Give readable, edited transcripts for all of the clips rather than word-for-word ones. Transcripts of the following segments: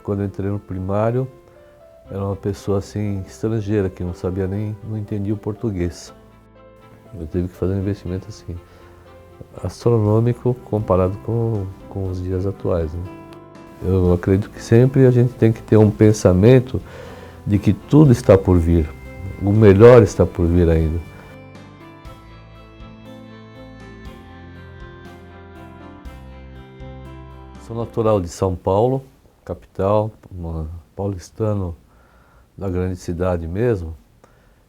quando eu entrei no primário, era uma pessoa assim estrangeira, que não sabia nem, não entendia o português. Eu tive que fazer um investimento assim, astronômico comparado com os dias atuais, né? Eu acredito que sempre a gente tem que ter um pensamento de que tudo está por vir, o melhor está por vir ainda. Sou natural de São Paulo, capital, paulistano da grande cidade mesmo,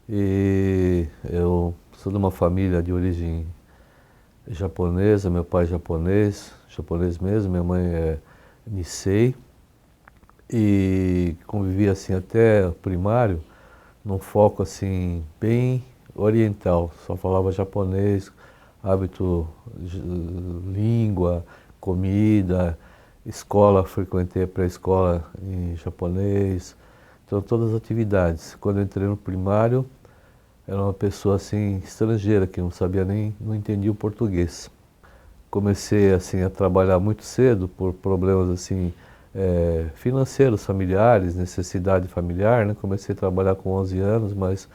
e eu sou de uma família de origem japonesa, meu pai é japonês mesmo, minha mãe é Nisei, e convivi assim até primário, num foco assim bem oriental, só falava japonês, hábito, língua, comida, escola, frequentei a pré-escola em japonês, então todas as atividades. Quando eu entrei no primário, era uma pessoa assim estrangeira, que não sabia nem, não entendia o português. Comecei assim a trabalhar muito cedo por problemas assim financeiros, familiares, necessidade familiar, né? Comecei a trabalhar com 11 anos, mas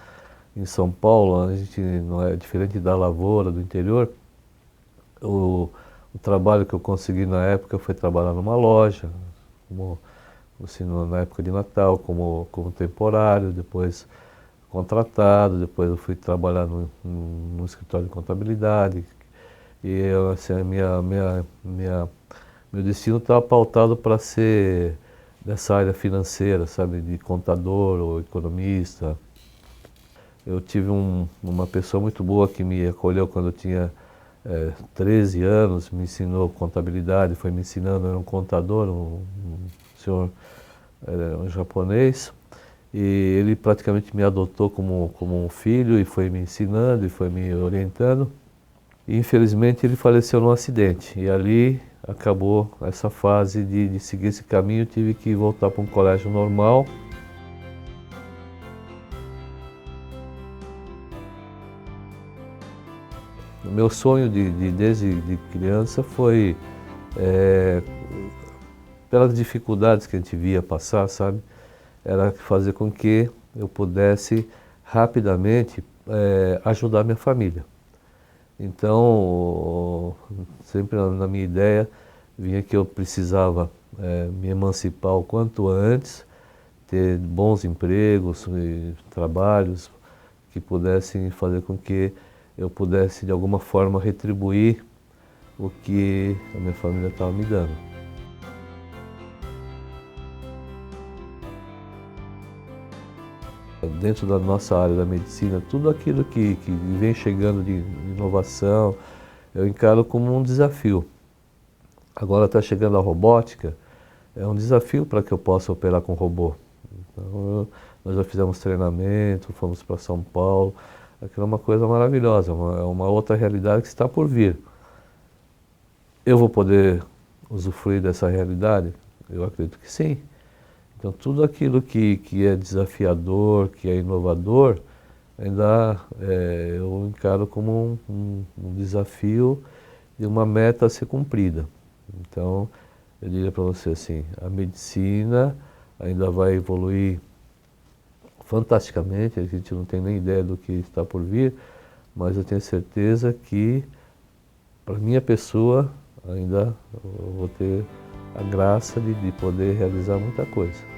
em São Paulo, a gente não é diferente da lavoura, do interior. O trabalho que eu consegui na época foi trabalhar numa loja, como, assim, na época de Natal, como temporário, depois contratado, depois eu fui trabalhar no escritório de contabilidade. E assim, meu destino estava pautado para ser dessa área financeira, sabe, de contador ou economista. Eu tive uma pessoa muito boa que me acolheu quando eu tinha 13 anos, me ensinou contabilidade, foi me ensinando, era um contador, um senhor, um japonês, e ele praticamente me adotou como um filho e foi me ensinando e foi me orientando. E infelizmente ele faleceu num acidente, e ali acabou essa fase de seguir esse caminho, eu tive que voltar para um colégio normal. O meu sonho desde de criança foi, pelas dificuldades que a gente via passar, sabe, era fazer com que eu pudesse rapidamente ajudar minha família. Então, sempre na minha ideia, vinha que eu precisava me emancipar o quanto antes, ter bons empregos e trabalhos que pudessem fazer com que eu pudesse, de alguma forma, retribuir o que a minha família estava me dando. Dentro da nossa área da medicina, tudo aquilo que vem chegando de inovação, eu encaro como um desafio. Agora está chegando a robótica, é um desafio para que eu possa operar com robô. Então, nós já fizemos treinamento, fomos para São Paulo, aquilo é uma coisa maravilhosa, é uma outra realidade que está por vir. Eu vou poder usufruir dessa realidade? Eu acredito que sim. Então, tudo aquilo que é desafiador, que é inovador, ainda eu encaro como um desafio e uma meta a ser cumprida. Então, eu diria para você assim, a medicina ainda vai evoluir fantasticamente, a gente não tem nem ideia do que está por vir, mas eu tenho certeza que, para minha pessoa, ainda eu vou ter a graça de poder realizar muita coisa.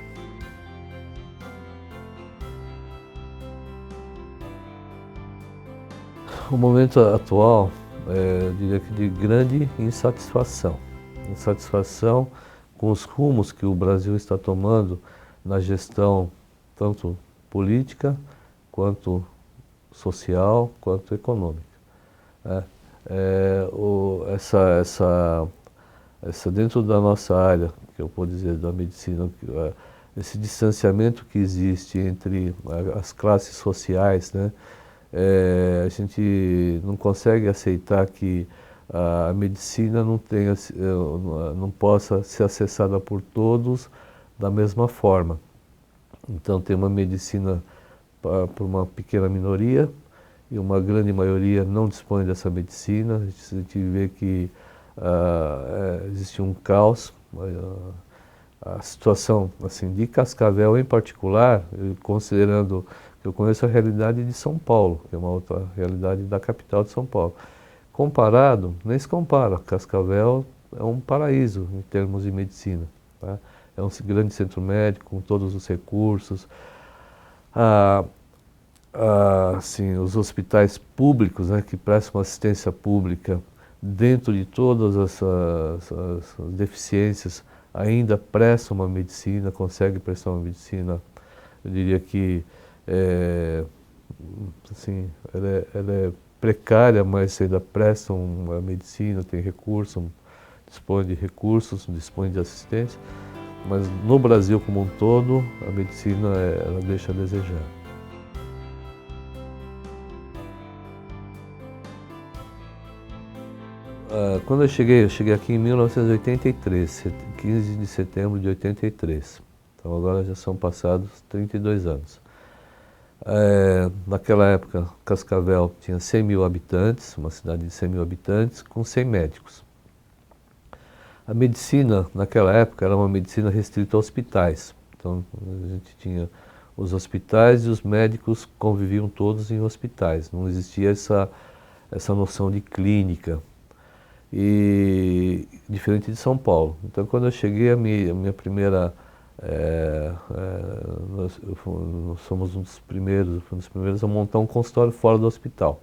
O momento atual, eu diria que de grande insatisfação. Insatisfação com os rumos que o Brasil está tomando na gestão, tanto política, quanto social, quanto econômica. Dentro da nossa área, que eu vou dizer da medicina, esse distanciamento que existe entre as classes sociais, né? A gente não consegue aceitar que a medicina não possa ser acessada por todos da mesma forma. Então tem uma medicina para uma pequena minoria e uma grande maioria não dispõe dessa medicina. A gente vê que existe um caos a situação assim, de Cascavel em particular, considerando que eu conheço a realidade de São Paulo, que é uma outra realidade da capital de São Paulo. Comparado, nem se compara. Cascavel é um paraíso em termos de medicina. Tá? É um grande centro médico com todos os recursos. Assim, os hospitais públicos, né, que prestam assistência pública dentro de todas as deficiências, ainda prestam uma medicina, conseguem prestar uma medicina, eu diria que assim, ela é precária, mas ainda prestam uma medicina, tem recurso, dispõe de recursos, dispõe de assistência, mas no Brasil como um todo, a medicina ela deixa a desejar. Quando eu cheguei aqui em 1983, 15 de setembro de 83. Então agora já são passados 32 anos. Naquela época, Cascavel tinha 100 mil habitantes, uma cidade de 100 mil habitantes, com 100 médicos. A medicina, naquela época, era uma medicina restrita a hospitais. Então a gente tinha os hospitais e os médicos conviviam todos em hospitais. Não existia essa noção de clínica. E diferente de São Paulo. Então, quando eu cheguei, a minha primeira... nós somos um dos primeiros a montar um consultório fora do hospital.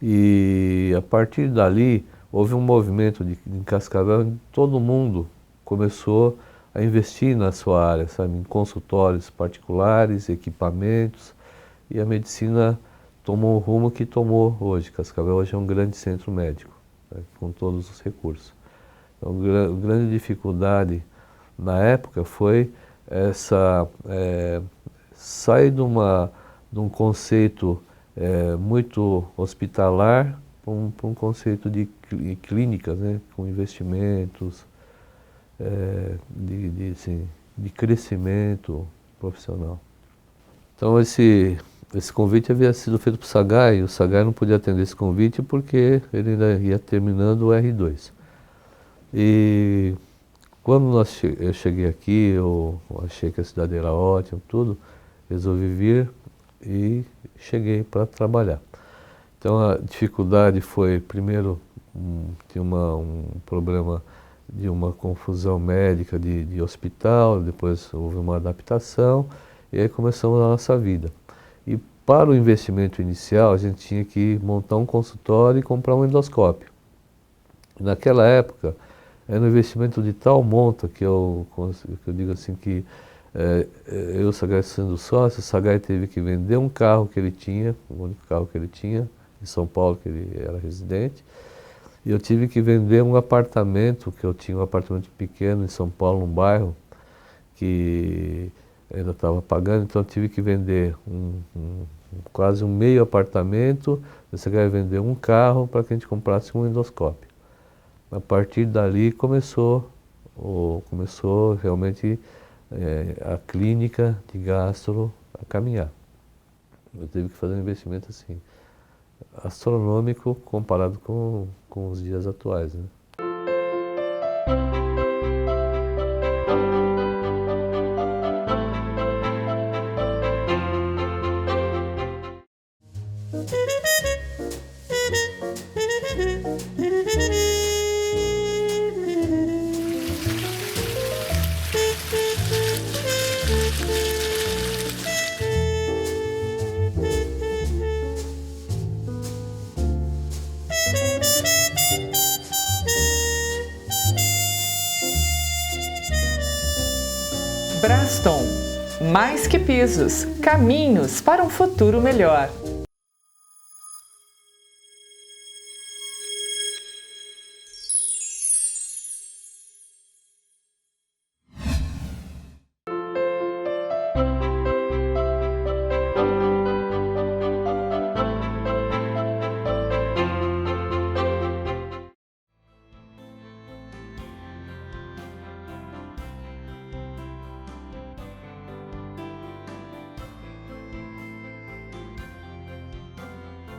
E a partir dali, houve um movimento em Cascavel, onde todo mundo começou a investir na sua área, sabe, em consultórios particulares, equipamentos, e a medicina tomou o rumo que tomou hoje. Cascavel hoje é um grande centro médico, né, com todos os recursos. Então, a grande dificuldade na época foi sair de um conceito muito hospitalar para um conceito de clínicas, né, com investimentos, de crescimento profissional. Então esse convite havia sido feito para o Sagai, e o Sagai não podia atender esse convite porque ele ainda ia terminando o R2. E quando eu cheguei aqui, eu achei que a cidade era ótima, tudo, resolvi vir e cheguei para trabalhar. Então a dificuldade foi, primeiro, tinha um problema de uma confusão médica de hospital, depois houve uma adaptação e aí começamos a nossa vida. E para o investimento inicial, a gente tinha que montar um consultório e comprar um endoscópio. Naquela época, era um investimento de tal monta que eu digo assim que eu e o Sagai sendo sócio, o Sagai teve que vender um carro que ele tinha, o único carro que ele tinha, em São Paulo, que ele era residente, e eu tive que vender um apartamento, que eu tinha um apartamento pequeno em São Paulo, num bairro, que ainda estava pagando, então eu tive que vender quase um meio apartamento, o Sagai vender um carro para que a gente comprasse um endoscópio. A partir dali começou realmente a clínica de gastro a caminhar. Eu tive que fazer um investimento assim, astronômico comparado com os dias atuais, né? Braston, mais que pisos, caminhos para um futuro melhor.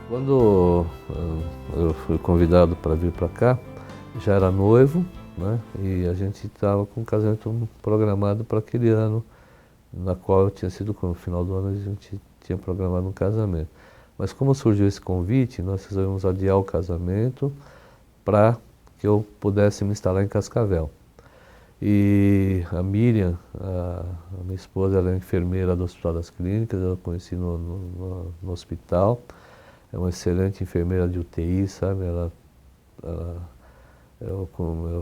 Quando eu fui convidado para vir para cá, já era noivo, né? E a gente estava com um casamento programado para aquele ano, na qual eu tinha sido, no final do ano a gente tinha programado um casamento. Mas como surgiu esse convite, nós resolvemos adiar o casamento para que eu pudesse me instalar em Cascavel. E a Miriam, a minha esposa, ela é enfermeira do Hospital das Clínicas, eu a conheci no hospital, é uma excelente enfermeira de UTI, sabe? Eu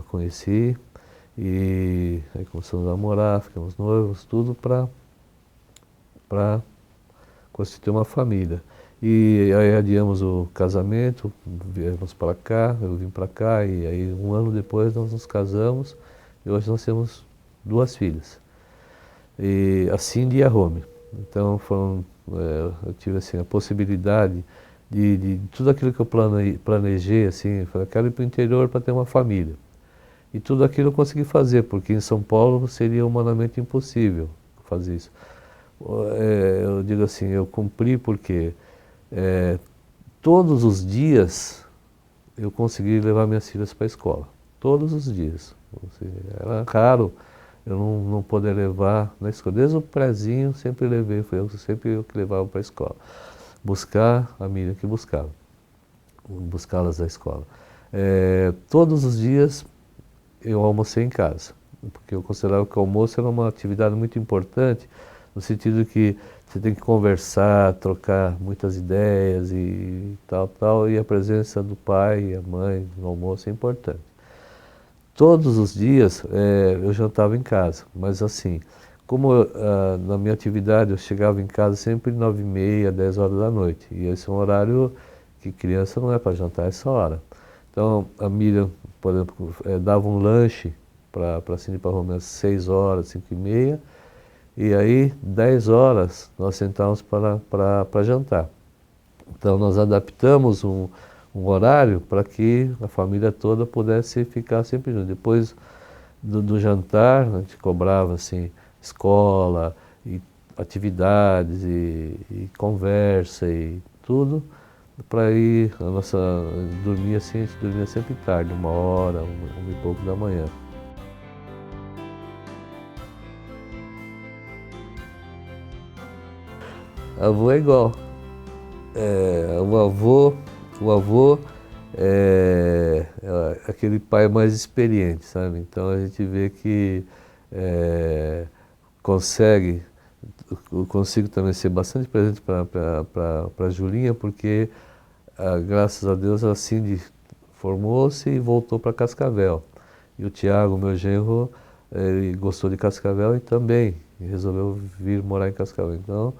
a conheci e aí começamos a namorar, ficamos noivos, tudo para constituir uma família. E aí adiamos o casamento, viemos para cá, eu vim para cá e aí um ano depois nós nos casamos e hoje nós temos 2 filhas. E a Cindy e a Rome. Então eu tive assim, a possibilidade de tudo aquilo que eu planejei, assim, eu quero ir para o interior para ter uma família. E tudo aquilo eu consegui fazer, porque em São Paulo seria humanamente impossível fazer isso. Eu digo assim, eu cumpri porque todos os dias eu consegui levar minhas filhas para a escola. Todos os dias. Era raro eu não poder levar na escola. Desde o prézinho sempre levei, sempre eu que levava para a escola. Buscar a Miriam que buscava. Buscá-las da escola. Todos os dias eu almocei em casa, porque eu considerava que o almoço era uma atividade muito importante, no sentido que você tem que conversar, trocar muitas ideias e tal, e a presença do pai e a mãe no almoço é importante. Todos os dias eu jantava em casa, mas assim, como na minha atividade eu chegava em casa sempre 9h30, 10 horas da noite, e esse é um horário que criança não é para jantar essa hora. Então a Miriam, por exemplo, dava um lanche para Cindy e para Romeu às 6 horas, 5h30, e aí 10 horas nós sentávamos para jantar. Então nós adaptamos um horário para que a família toda pudesse ficar sempre junto. Depois do jantar, a gente cobrava assim, escola, e atividades, e conversa e tudo, para ir, dormir assim, a gente dormia sempre tarde, 1h, 1 e pouco da manhã. Avô é igual. O avô é aquele pai mais experiente, sabe? Então a gente vê que eu consigo também ser bastante presente para a Julinha, porque graças a Deus a Cindy formou-se e voltou para Cascavel. E o Tiago, meu genro, ele gostou de Cascavel e também resolveu vir morar em Cascavel. Então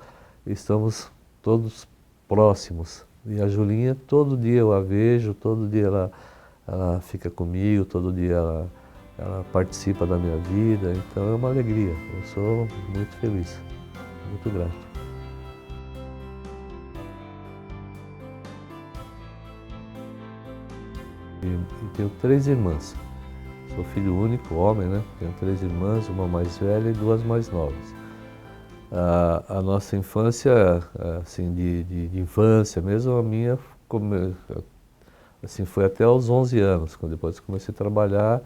estamos todos próximos. E a Julinha, todo dia eu a vejo, todo dia ela fica comigo, todo dia ela participa da minha vida, então é uma alegria. Eu sou muito feliz, muito grato. E tenho 3 irmãs. Sou filho único, homem, né? Tenho 3 irmãs, uma mais velha e 2 mais novas. A nossa infância, assim, de infância mesmo, a minha assim, foi até aos 11 anos, quando depois comecei a trabalhar,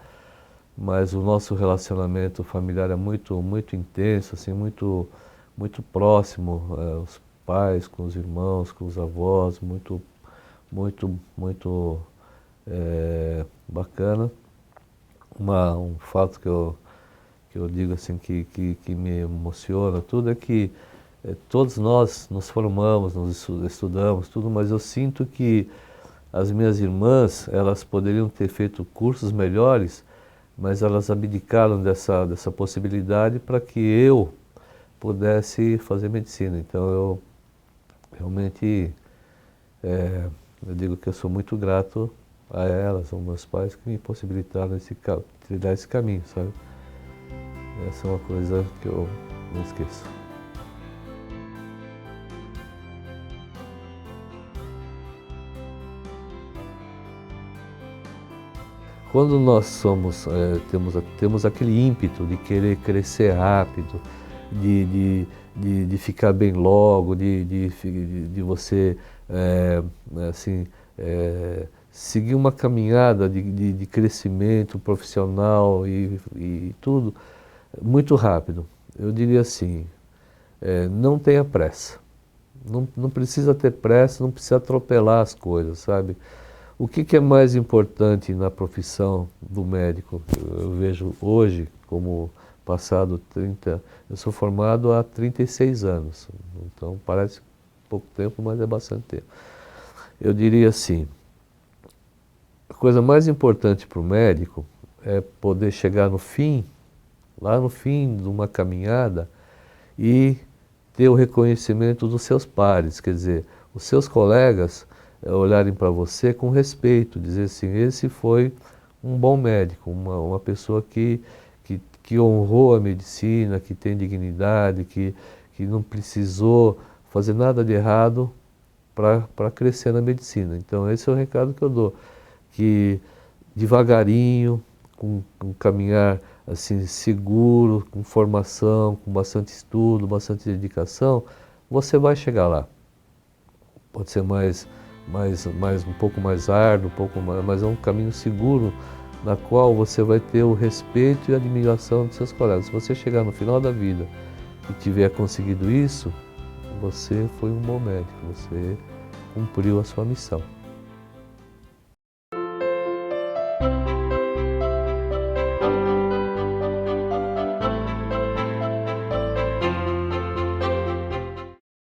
mas o nosso relacionamento familiar é muito, muito intenso, assim, muito, muito próximo, os pais com os irmãos, com os avós, muito, muito, muito bacana. Um fato que eu digo assim que me emociona tudo é que todos nós nos formamos, nos estudamos, tudo, mas eu sinto que as minhas irmãs, elas poderiam ter feito cursos melhores, mas elas abdicaram dessa possibilidade para que eu pudesse fazer medicina. Então eu realmente eu digo que eu sou muito grato a elas, aos meus pais, que me possibilitaram trilhar esse caminho, sabe? Essa é uma coisa que eu não esqueço. Quando nós temos aquele ímpeto de querer crescer rápido, de ficar bem logo, de você assim, seguir uma caminhada de crescimento profissional e tudo muito rápido. Eu diria assim, não tenha pressa. Não precisa ter pressa, não precisa atropelar as coisas, sabe? O que é mais importante na profissão do médico? Eu vejo hoje, como passado 30... Eu sou formado há 36 anos, então parece pouco tempo, mas é bastante tempo. Eu diria assim, a coisa mais importante para o médico é poder chegar no fim, lá no fim de uma caminhada, e ter o reconhecimento dos seus pares, quer dizer, os seus colegas olharem para você com respeito, dizer assim, esse foi um bom médico, uma pessoa que honrou a medicina, que tem dignidade, que não precisou fazer nada de errado para crescer na medicina. Então esse é o recado que eu dou, que devagarinho, com caminhar assim seguro, com formação, com bastante estudo, bastante dedicação, você vai chegar lá. Pode ser um pouco mais árduo, mas é um caminho seguro, na qual você vai ter o respeito e a admiração dos seus colegas. Se você chegar no final da vida e tiver conseguido isso, você foi um bom médico, você cumpriu a sua missão.